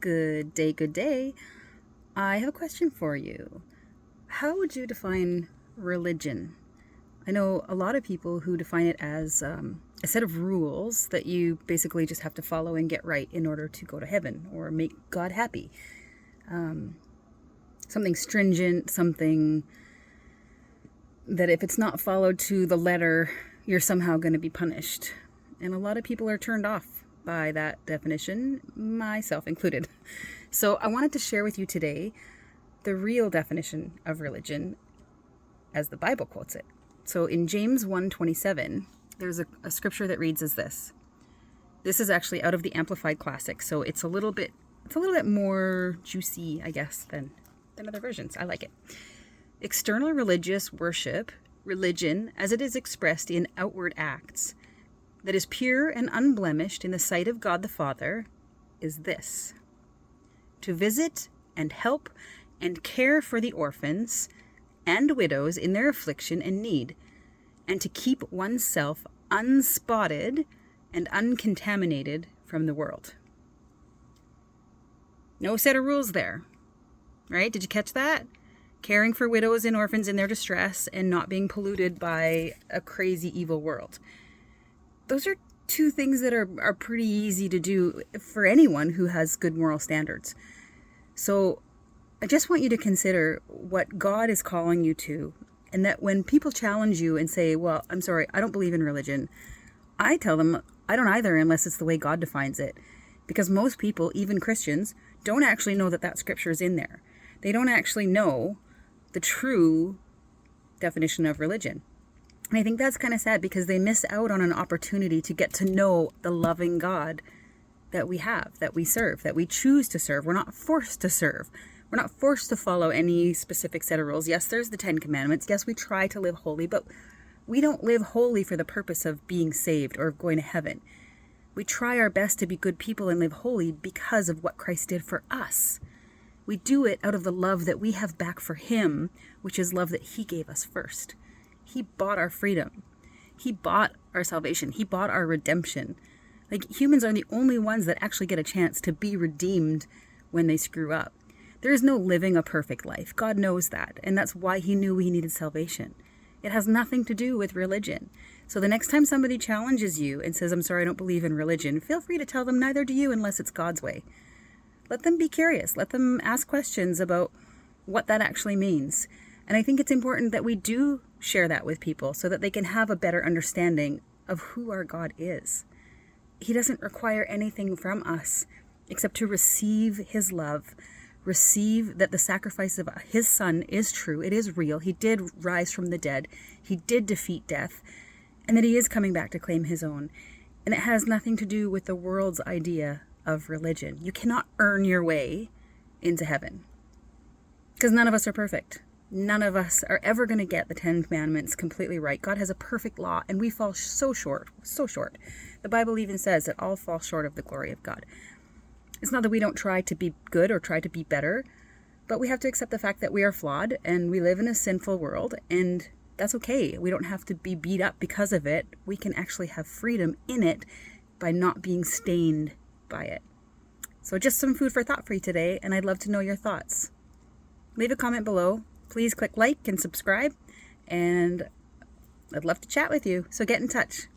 Good day, good day. I have a question for you. How would you define religion? I know a lot of people who define it as a set of rules that you basically just have to follow and get right in order to go to heaven or make God happy. Something stringent, something that if it's not followed to the letter, you're somehow going to be punished. And a lot of people are turned off by that definition, myself included. So I wanted to share with you today the real definition of religion as the Bible quotes it. So in James 1:27, there's a scripture that reads as this. This is actually out of the Amplified Classic, so it's a little bit more juicy, I guess, than other versions. I like it. External religious worship, religion as it is expressed in outward acts, that is pure and unblemished in the sight of God the Father, is this: to visit and help and care for the orphans and widows in their affliction and need, and to keep oneself unspotted and uncontaminated from the world. No set of rules there, right? Did you catch that? Caring for widows and orphans in their distress and not being polluted by a crazy evil world. Those are two things that are pretty easy to do for anyone who has good moral standards. So I just want you to consider what God is calling you to, and that when people challenge you and say, well, I'm sorry, I don't believe in religion, I tell them I don't either unless it's the way God defines it. Because most people, even Christians, don't actually know that scripture is in there. They don't actually know the true definition of religion. And I think that's kind of sad because they miss out on an opportunity to get to know the loving God that we have, that we serve, that we choose to serve. We're not forced to serve. We're not forced to follow any specific set of rules. Yes, there's the 10 Commandments. Yes, we try to live holy, but we don't live holy for the purpose of being saved or of going to heaven. We try our best to be good people and live holy because of what Christ did for us. We do it out of the love that we have back for Him, which is love that He gave us first. He bought our freedom. He bought our salvation. He bought our redemption. Like, humans are the only ones that actually get a chance to be redeemed when they screw up. There is no living a perfect life. God knows that, and that's why He knew we needed salvation. It has nothing to do with religion. So the next time somebody challenges you and says, I'm sorry, I don't believe in religion, feel free to tell them neither do you unless it's God's way. Let them be curious. Let them ask questions about what that actually means. And I think it's important that we do share that with people so that they can have a better understanding of who our God is. He doesn't require anything from us except to receive His love, receive that the sacrifice of His Son is true. It is real. He did rise from the dead. He did defeat death, and that He is coming back to claim His own. And it has nothing to do with the world's idea of religion. You cannot earn your way into heaven because none of us are perfect. None of us are ever going to get the 10 Commandments completely right. God has a perfect law, and we fall so short, so short. The Bible even says that all fall short of the glory of God. It's not that we don't try to be good or try to be better, but we have to accept the fact that we are flawed and we live in a sinful world, and that's okay. We don't have to be beat up because of it. We can actually have freedom in it by not being stained by it. So just some food for thought for you today, and I'd love to know your thoughts. Leave a comment below. Please click like and subscribe, and I'd love to chat with you. So get in touch.